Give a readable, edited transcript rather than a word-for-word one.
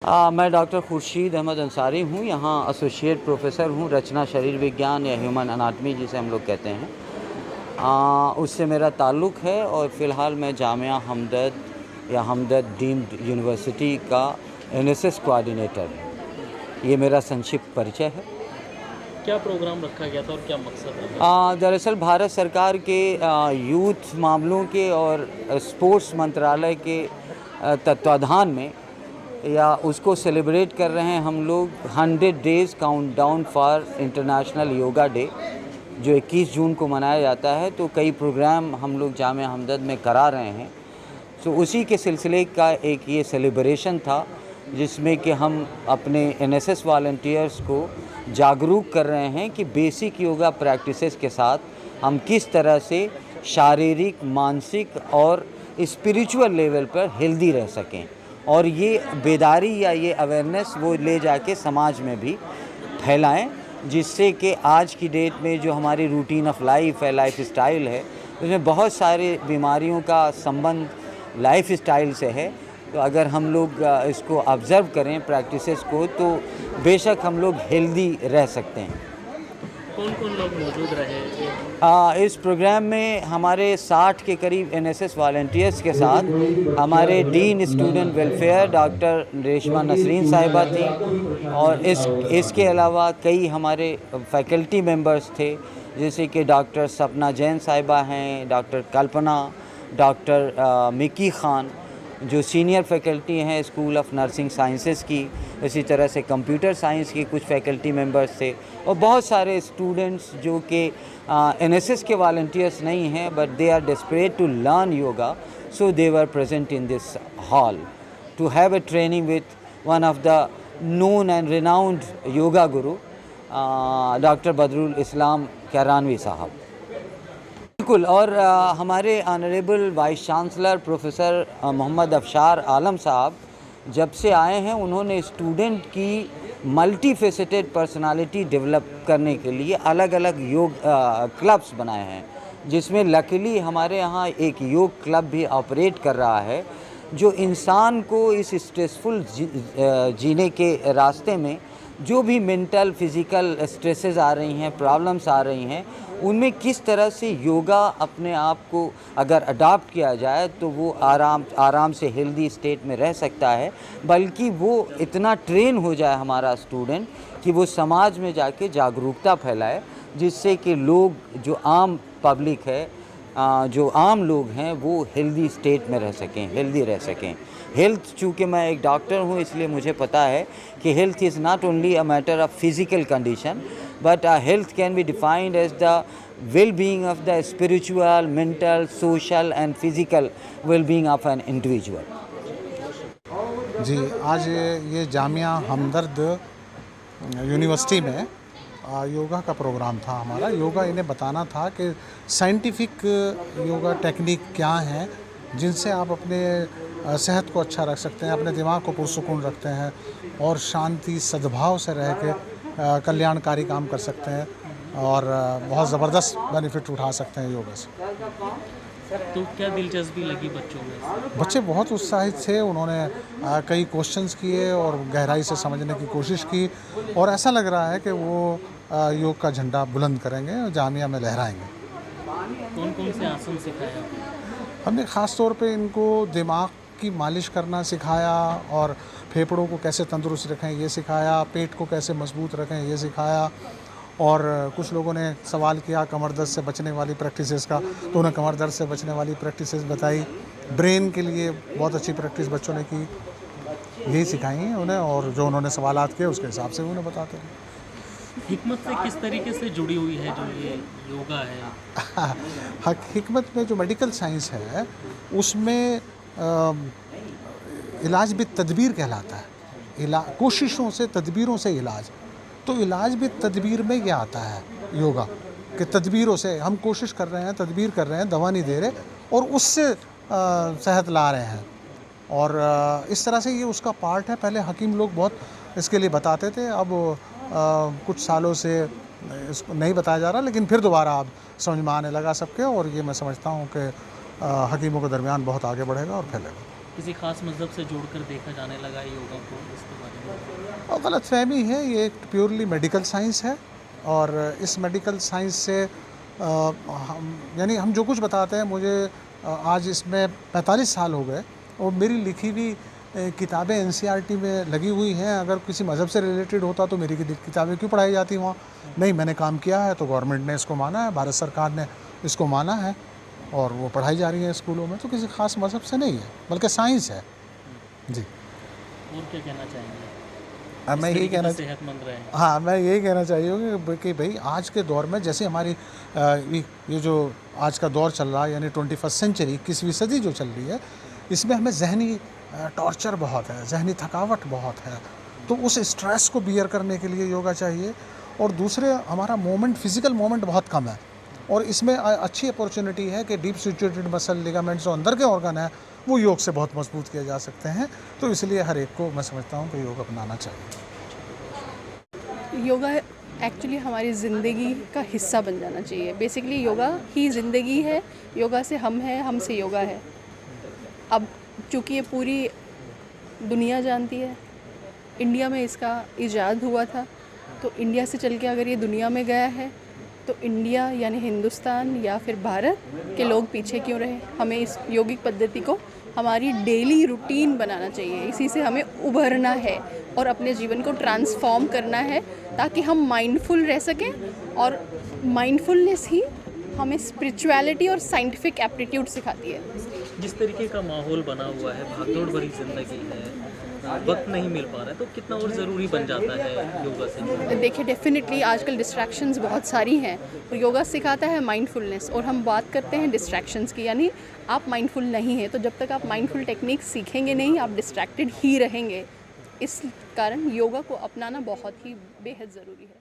मैं डॉक्टर खुर्शीद अहमद अंसारी हूँ। यहाँ एसोसिएट प्रोफेसर हूँ, रचना शरीर विज्ञान या ह्यूमन अनाटमी जिसे हम लोग कहते हैं। उससे मेरा ताल्लुक़ है और फ़िलहाल मैं जामिया हमदर्द या हमदर्द डीम्ड यूनिवर्सिटी का एनएसएस कोऑर्डिनेटर हूँ। ये मेरा संक्षिप्त परिचय है। क्या प्रोग्राम रखा गया था और क्या मकसद है? दरअसल भारत सरकार के यूथ मामलों के और स्पोर्ट्स मंत्रालय के तत्वाधान में या उसको सेलिब्रेट कर रहे हैं हम लोग 100 days countdown for international yoga day, जो 21 जून को मनाया जाता है। तो कई प्रोग्राम हम लोग जामिया हमदर्द में करा रहे हैं। तो उसी के सिलसिले का एक ये सेलिब्रेशन था, जिसमें कि हम अपने एनएसएस वॉलंटियर्स को जागरूक कर रहे हैं कि बेसिक योगा प्रैक्टिसेस के साथ हम किस तरह से शारीरिक, मानसिक और स्पिरिचुअल लेवल पर हेल्दी रह सकें, और ये बेदारी या ये अवेयरनेस वो ले जाके समाज में भी फैलाएं, जिससे कि आज की डेट में जो हमारी रूटीन ऑफ लाइफ है, लाइफ स्टाइल है, उसमें बहुत सारे बीमारियों का संबंध लाइफ स्टाइल से है। तो अगर हम लोग इसको ऑब्ज़र्व करें प्रैक्टिसेस को, तो बेशक हम लोग हेल्दी रह सकते हैं। कौन कौन लोग मौजूद रहे? इस प्रोग्राम में हमारे 60 के करीब एनएसएस वॉलंटियर्स के साथ हमारे dean student welfare doctor Reshma Nasreen साहिबा थी, और इसके अलावा कई हमारे फैकल्टी मेंबर्स थे, जैसे कि डॉक्टर सपना जैन साहिबा हैं, डॉक्टर कल्पना, डॉक्टर मिकी ख़ान जो सीनियर फैकल्टी हैं स्कूल ऑफ नर्सिंग साइंसेस की, इसी तरह से कंप्यूटर साइंस की कुछ फैकल्टी मेंबर्स थे, और बहुत सारे स्टूडेंट्स जो कि एनएसएस के वॉलंटियर्स नहीं हैं, but they are desperate to learn yoga, so they were present in this hall to have a training with one of the known and renowned yoga guru doctor Badrul Islam Kairanvi sahab. बिल्कुल, और हमारे honourable vice chancellor professor Mohammad Afshar Alam sahab जब से आए हैं, उन्होंने student की multi faceted personality develop करने के लिए अलग अलग योग क्लब्स बनाए हैं, जिसमें लकीली हमारे यहाँ एक योग क्लब भी ऑपरेट कर रहा है, जो इंसान को इस स्ट्रेसफुल जीने के रास्ते में जो भी मेंटल फिज़िकल स्ट्रेसेस आ रही हैं, प्रॉब्लम्स आ रही हैं, उनमें किस तरह से योगा अपने आप को अगर अडॉप्ट किया जाए तो वो आराम से हेल्दी स्टेट में रह सकता है, बल्कि वो इतना ट्रेन हो जाए हमारा स्टूडेंट कि वो समाज में जाके जागरूकता फैलाए, जिससे कि लोग जो आम पब्लिक है, जो आम लोग हैं, वो हेल्दी स्टेट में रह सकें, हेल्दी रह सकें। हेल्थ, चूँकि मैं एक डॉक्टर हूँ, इसलिए मुझे पता है कि health is not only a matter of physical condition, but health can be defined as the well-being of the spiritual, mental, social and physical well-being of an individual. जी, आज ये जामिया हमदर्द यूनिवर्सिटी में योगा का प्रोग्राम था हमारा। योगा इन्हें बताना था कि साइंटिफिक योगा टेक्निक क्या हैं, जिनसे आप अपने सेहत को अच्छा रख सकते हैं, अपने दिमाग को पुरसुकून रखते हैं और शांति सद्भाव से रह के कल्याणकारी काम कर सकते हैं, और बहुत ज़बरदस्त बेनिफिट उठा सकते हैं योगा से। तो क्या दिलचस्पी लगी बच्चों में? बच्चे बहुत उत्साहित थे, उन्होंने कई क्वेश्चंस किए और गहराई से समझने की कोशिश की, और ऐसा लग रहा है कि वो योग का झंडा बुलंद करेंगे और जामिया में लहराएंगे। कौन कौन से आसन सिखाया? हमने ख़ास तौर पे इनको दिमाग की मालिश करना सिखाया, और फेफड़ों को कैसे तंदुरुस्त रखें ये सिखाया, पेट को कैसे मजबूत रखें ये सिखाया, और कुछ लोगों ने सवाल किया कमर दर्द से बचने वाली प्रैक्टिसेस का, तो उन्हें कमर दर्द से बचने वाली प्रैक्टिसेस बताई। ब्रेन के लिए बहुत अच्छी प्रैक्टिस बच्चों ने की, यही सिखाई हैं उन्हें, और जो उन्होंने सवालात किए उसके हिसाब से उन्हें बताते हैं। हिकमत से किस तरीके से जुड़ी हुई है जो ये योगा है? हिकमत में जो मेडिकल साइंस है, उसमें इलाज भी तदबीर कहलाता है। कोशिशों से, तदबीरों से इलाज, तो इलाज भी तदबीर में क्या आता है योगा कि तदबीरों से हम कोशिश कर रहे हैं, तदबीर कर रहे हैं, दवा नहीं दे रहे, और उससे सेहत ला रहे हैं, और इस तरह से ये उसका पार्ट है। पहले हकीम लोग बहुत इसके लिए बताते थे, अब कुछ सालों से इसको नहीं बताया जा रहा, लेकिन फिर दोबारा अब समझ में आने लगा सबके, और ये मैं समझता हूँ कि हकीमों के दरमियान बहुत आगे बढ़ेगा और फैलेगा। किसी खास मज़हब से जोड़कर देखा जाने लगा योगा को इस गलतफहमी है, ये एक प्योरली मेडिकल साइंस है और इस मेडिकल साइंस से यानी हम जो कुछ बताते हैं, मुझे आज इसमें 45 साल हो गए और मेरी लिखी हुई किताबें एनसीईआरटी में लगी हुई हैं। अगर किसी मज़हब से रिलेटेड होता तो मेरी किताबें क्यों पढ़ाई जाती वहाँ? नहीं, मैंने काम किया है तो गवर्नमेंट ने इसको माना है, भारत सरकार ने इसको माना है और वो पढ़ाई जा रही है स्कूलों में। तो किसी ख़ास मज़हब से नहीं है, बल्कि साइंस है। जी, और क्या कहना चाहेंगे? मैं यही कहना सेहतमंद रहे। हाँ, मैं यही कहना चाहिए कि भाई आज के दौर में जैसे हमारी ये जो आज का दौर चल रहा है, यानी 21st सेंचुरी, 21वीं सदी जो चल रही है, इसमें हमें जहनी टॉर्चर बहुत है, जहनी थकावट बहुत है। तो उस स्ट्रेस को बियर करने के लिए योगा चाहिए। और दूसरे, हमारा मोमेंट, फिज़िकल मोमेंट बहुत कम है और इसमें अच्छी अपॉर्चुनिटी है कि डीप सिचुएटेड मसल, लिगामेंट्स जो अंदर के ऑर्गन है वो योग से बहुत मजबूत किए जा सकते हैं। तो इसलिए हर एक को मैं समझता हूँ कि योग अपनाना चाहिए। योगा एक्चुअली हमारी ज़िंदगी का हिस्सा बन जाना चाहिए। बेसिकली योगा ही ज़िंदगी है, योगा से हम हैं, हमसे योगा है। अब चूँकि ये पूरी दुनिया जानती है, इंडिया में इसका इजाद हुआ था, तो इंडिया से चल के अगर ये दुनिया में गया है तो इंडिया यानी हिंदुस्तान या फिर भारत के लोग पीछे क्यों रहे? हमें इस योगिक पद्धति को हमारी डेली रूटीन बनाना चाहिए। इसी से हमें उभरना है और अपने जीवन को ट्रांसफॉर्म करना है ताकि हम माइंडफुल रह सकें। और माइंडफुलनेस ही हमें स्पिरिचुअलिटी और साइंटिफिक एप्टीट्यूड सिखाती है। जिस तरीके का माहौल बना हुआ है, भागदौड़ भरी जिंदगी है, वक्त नहीं मिल पा रहा है, तो कितना और ज़रूरी बन जाता है योगा से? देखिए, डेफिनेटली आजकल डिस्ट्रैक्शंस बहुत सारी हैं और योगा सिखाता है माइंडफुलनेस। और हम बात करते हैं डिस्ट्रैक्शंस की, यानी आप माइंडफुल नहीं हैं, तो जब तक आप माइंडफुल टेक्निक सीखेंगे नहीं, आप डिस्ट्रैक्टेड ही रहेंगे। इस कारण योगा को अपनाना बहुत ही बेहद ज़रूरी है।